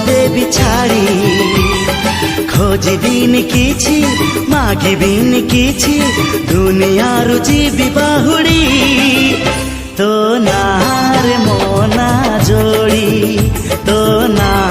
ଦେବି ଛାଡ଼ି ଖୋଜିବିନି କିଛି ମାଗିବିନି କିଛି ଦୁନିଆରୁ ଯିବି ବାହୁଡ଼ି ତୋ ନାଁରେ ମୋ ନାଁ ଯୋଡ଼ି ତୋ ନାଁ